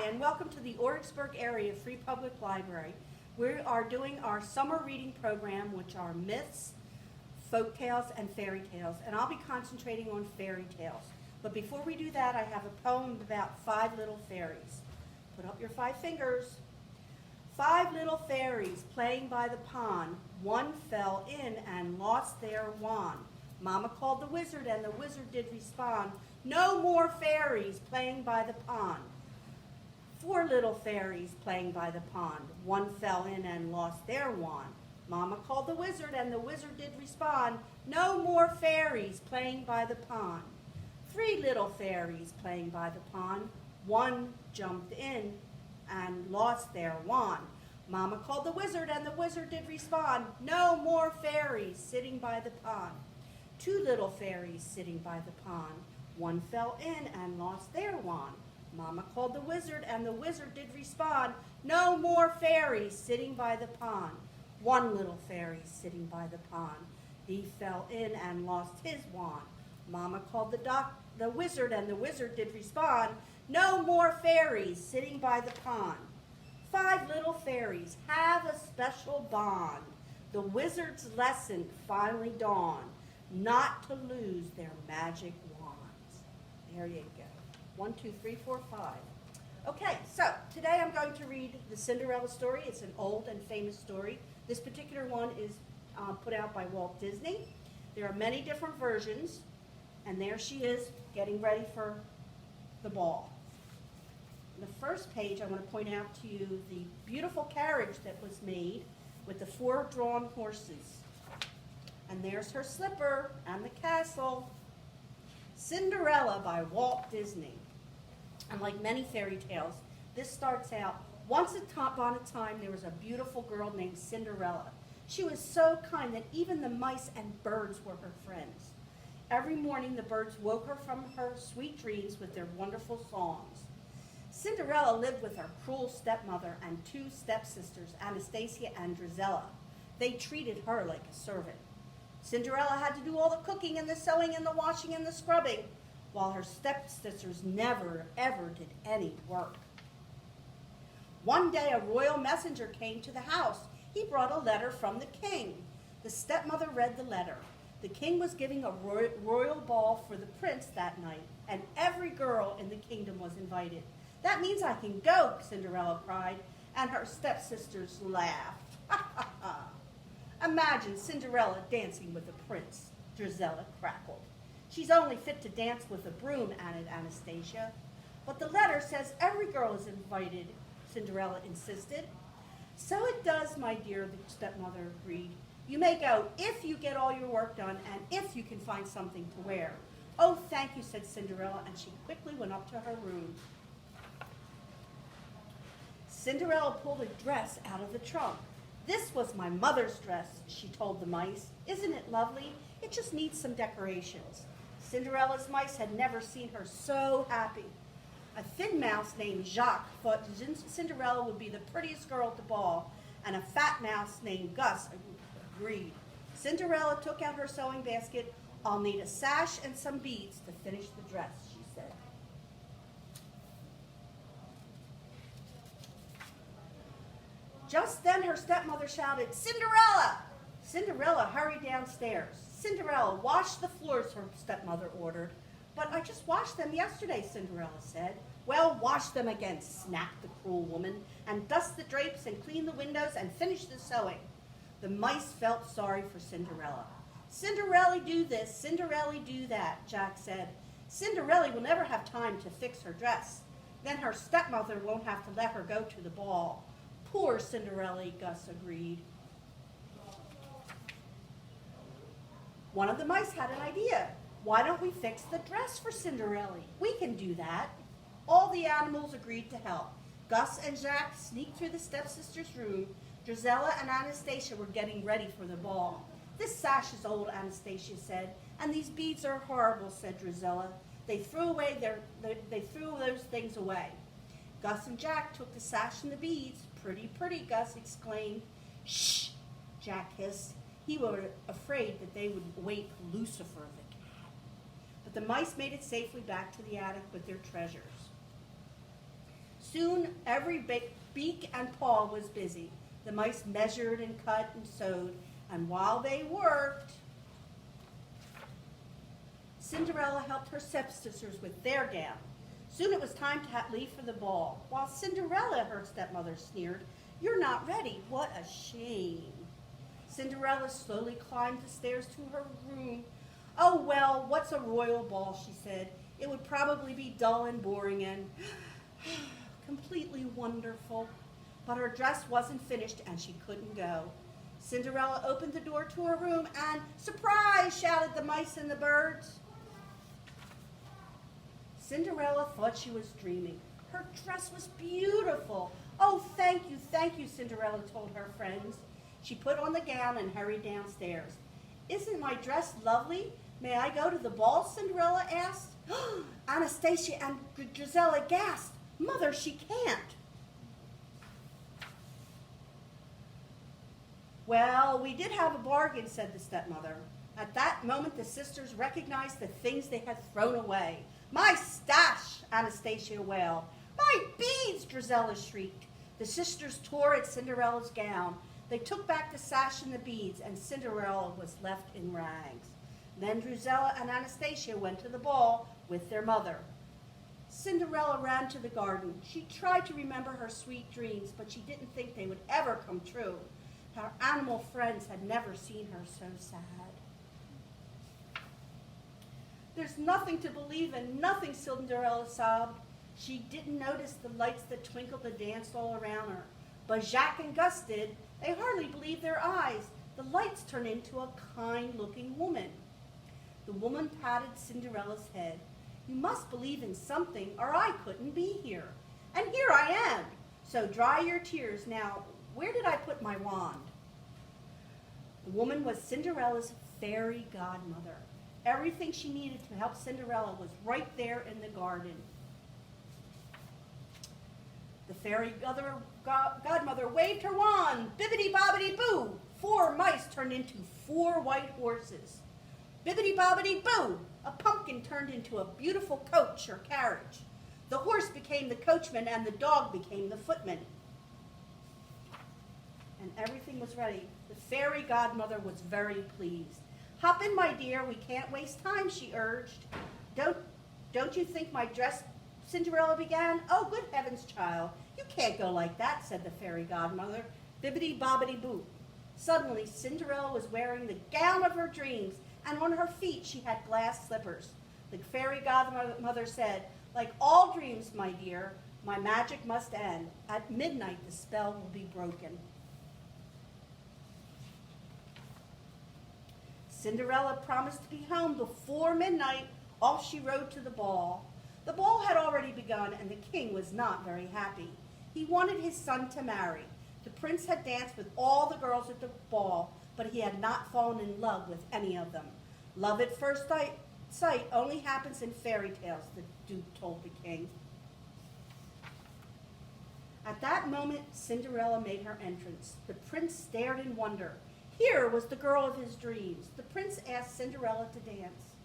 and welcome to the Oriksburg Area Free Public Library. We are doing our summer reading program, which are myths, folk tales, and fairy tales, and I'll be concentrating on fairy tales. But before we do that, I have a poem about 5 little fairies. Put up your 5 fingers. 5 little fairies playing by the pond. One fell in and lost their wand. Mama called the wizard, and the wizard did respond, "No more fairies playing by the pond." 4 little fairies playing by the pond. One fell in and lost their wand. Mama called the wizard, and the wizard did respond, "No more fairies playing by the pond." 3 little fairies playing by the pond. One jumped in and lost their wand. Mama called the wizard, and the wizard did respond, "No more fairies sitting by the pond." 2 little fairies sitting by the pond. One fell in and lost their wand. Mama called the wizard, and the wizard did respond, "No more fairies sitting by the pond." 1 little fairy sitting by the pond. He fell in and lost his wand. Mama called the wizard, and the wizard did respond, "No more fairies sitting by the pond." 5 little fairies have a special bond. The wizard's lesson finally dawned, not to lose their magic wands. There you go. 1, 2, 3, 4, 5. Okay, so today I'm going to read the Cinderella story. It's an old and famous story. This particular one is put out by Walt Disney. There are many different versions, and there she is getting ready for the ball. The first page, I want to point out to you the beautiful carriage that was made with the 4 drawn horses. And there's her slipper and the castle. Cinderella by Walt Disney. And like many fairy tales, this starts out, once upon a time there was a beautiful girl named Cinderella. She was so kind that even the mice and birds were her friends. Every morning the birds woke her from her sweet dreams with their wonderful songs. Cinderella lived with her cruel stepmother and 2 stepsisters, Anastasia and Drizella. They treated her like a servant. Cinderella had to do all the cooking and the sewing and the washing and the scrubbing, while her stepsisters never, ever did any work. One day a royal messenger came to the house. He brought a letter from the king. The stepmother read the letter. The king was giving a royal ball for the prince that night, and every girl in the kingdom was invited. "That means I can go," Cinderella cried, and her stepsisters laughed. "Imagine Cinderella dancing with a prince," Drizella crackled. "She's only fit to dance with a broom," added Anastasia. "But the letter says every girl is invited," Cinderella insisted. "So it does, my dear," the stepmother agreed. "You may go if you get all your work done and if you can find something to wear." "Oh, thank you," said Cinderella, and she quickly went up to her room. Cinderella pulled a dress out of the trunk. "This was my mother's dress," she told the mice. "Isn't it lovely? It just needs some decorations." Cinderella's mice had never seen her so happy. A thin mouse named Jacques thought Cinderella would be the prettiest girl at the ball, and a fat mouse named Gus agreed. Cinderella took out her sewing basket. "I'll need a sash and some beads to finish the dress," she said. Just then her stepmother shouted, "Cinderella!" Cinderella hurried downstairs. "Cinderella, wash the floors," her stepmother ordered. "But I just washed them yesterday," Cinderella said. "Well, wash them again," snapped the cruel woman, "and dust the drapes and clean the windows and finish the sewing." The mice felt sorry for Cinderella. "Cinderella do this, Cinderella do that," Jack said. "Cinderella will never have time to fix her dress. Then her stepmother won't have to let her go to the ball." "Poor Cinderella," Gus agreed. One of the mice had an idea. "Why don't we fix the dress for Cinderella? We can do that." All the animals agreed to help. Gus and Jack sneaked through the stepsisters' room. Drizella and Anastasia were getting ready for the ball. "This sash is old," Anastasia said, "and these beads are horrible," said Drizella. They threw those things away. Gus and Jack took the sash and the beads. "Pretty, pretty," Gus exclaimed. "Shh," Jack hissed. He was afraid that they would wake Lucifer the cat. But the mice made it safely back to the attic with their treasures. Soon every beak and paw was busy. The mice measured and cut and sewed, and while they worked, Cinderella helped her stepsisters with their gown. Soon it was time to leave for the ball. While Cinderella, her stepmother sneered, "You're not ready. What a shame." Cinderella slowly climbed the stairs to her room. "Oh, well, what's a royal ball?" she said. "It would probably be dull and boring and completely wonderful." But her dress wasn't finished and she couldn't go. Cinderella opened the door to her room and, "Surprise!" shouted the mice and the birds. Cinderella thought she was dreaming. Her dress was beautiful. "Oh, thank you," Cinderella told her friends. She put on the gown and hurried downstairs. "Isn't my dress lovely? May I go to the ball?" Cinderella asked. Anastasia and Gisela gasped. "Mother, she can't." "Well, we did have a bargain," said the stepmother. At that moment, the sisters recognized the things they had thrown away. "My stash!" Anastasia wailed. "My beads!" Gisela shrieked. The sisters tore at Cinderella's gown. They took back the sash and the beads, and Cinderella was left in rags. Then Gisela and Anastasia went to the ball with their mother. Cinderella ran to the garden. She tried to remember her sweet dreams, but she didn't think they would ever come true. Her animal friends had never seen her so sad. "There's nothing to believe in, nothing," Cinderella sobbed. She didn't notice the lights that twinkled and danced all around her. But Jacques and Gus did. They hardly believed their eyes. The lights turned into a kind-looking woman. The woman patted Cinderella's head. "You must believe in something, or I couldn't be here. And here I am. So dry your tears. Now, where did I put my wand?" The woman was Cinderella's fairy godmother. Everything she needed to help Cinderella was right there in the garden. The fairy godmother waved her wand. Bibbidi-bobbidi-boo! 4 mice turned into 4 white horses. Bibbidi-bobbidi-boo! A pumpkin turned into a beautiful coach or carriage. The horse became the coachman and the dog became the footman. And everything was ready. The fairy godmother was very pleased. "Hop in, my dear, we can't waste time," she urged. Don't you think my dress," Cinderella began. "Oh, good heavens, child, you can't go like that," said the fairy godmother. Bibbidi-bobbidi-boo. Suddenly, Cinderella was wearing the gown of her dreams, and on her feet she had glass slippers. The fairy godmother said, "Like all dreams, my dear, my magic must end. At midnight, the spell will be broken." Cinderella promised to be home before midnight. Off she rode to the ball. The ball had already begun, and the king was not very happy. He wanted his son to marry. The prince had danced with all the girls at the ball, but he had not fallen in love with any of them. "Love at first sight only happens in fairy tales," the duke told the king. At that moment, Cinderella made her entrance. The prince stared in wonder. Here was the girl of his dreams. The prince asked Cinderella to dance.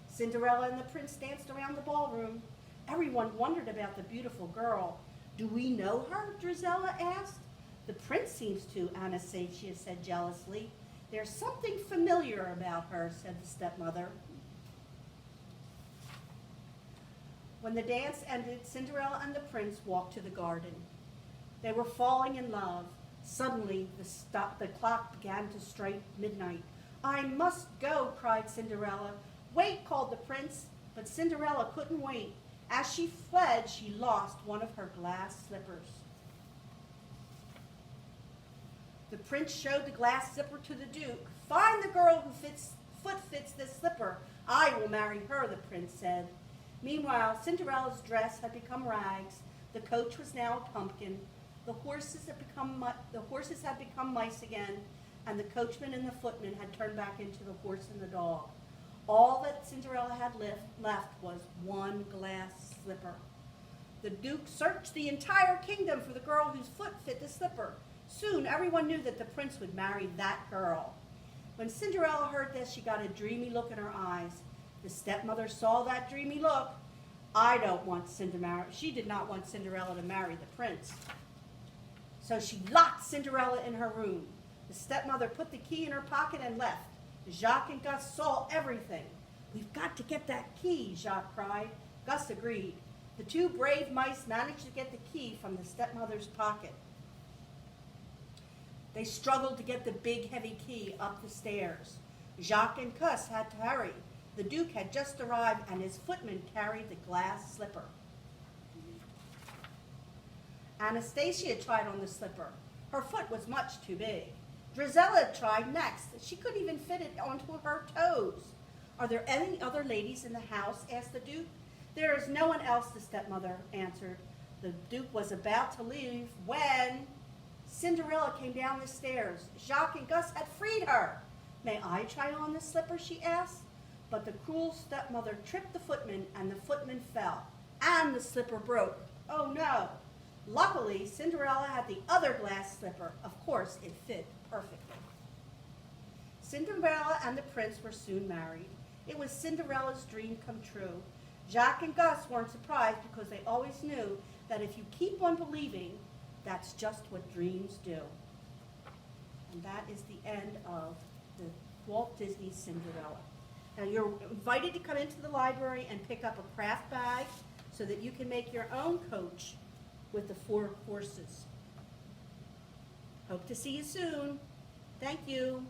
Cinderella and the prince danced around the ballroom. Everyone wondered about the beautiful girl. "Do we know her?" Gisela asked. "The prince seems to," Anastasia said jealously. "There's something familiar about her," said the stepmother. When the dance ended, Cinderella and the prince walked to the garden. They were falling in love. Suddenly, the clock began to strike midnight. "I must go," cried Cinderella. "Wait," called the prince, but Cinderella couldn't wait. As she fled, she lost one of her glass slippers. The prince showed the glass slipper to the duke. "Find the girl whose foot fits this slipper. I will marry her," the prince said. Meanwhile, Cinderella's dress had become rags. The coach was now a pumpkin. The horses had become mice again, and the coachman and the footman had turned back into the horse and the dog. All that Cinderella had left was one glass slipper. The duke searched the entire kingdom for the girl whose foot fit the slipper. Soon, everyone knew that the prince would marry that girl. When Cinderella heard this, she got a dreamy look in her eyes. The stepmother saw that dreamy look. I don't want Cinderella. She did not want Cinderella to marry the prince. So she locked Cinderella in her room. The stepmother put the key in her pocket and left. Jacques and Gus saw everything. We've got to get that key, Jacques cried. Gus agreed. The two brave mice managed to get the key from the stepmother's pocket. They struggled to get the big, heavy key up the stairs. Jacques and Gus had to hurry. The Duke had just arrived, and his footman carried the glass slipper. Anastasia tried on the slipper. Her foot was much too big. Drizella tried next. She couldn't even fit it onto her toes. Are there any other ladies in the house? Asked the Duke. There is no one else, the stepmother answered. The Duke was about to leave when Cinderella came down the stairs. Jacques and Gus had freed her. May I try on the slipper, she asked. But the cruel stepmother tripped the footman, and the footman fell. And the slipper broke. Oh no! Luckily, Cinderella had the other glass slipper. Of course, it fit perfectly. Cinderella and the prince were soon married. It was Cinderella's dream come true. Jacques and Gus weren't surprised because they always knew that if you keep on believing, that's just what dreams do. And that is the end of the Walt Disney Cinderella. Now you're invited to come into the library and pick up a craft bag so that you can make your own coach with the 4 horses. Hope to see you soon. Thank you.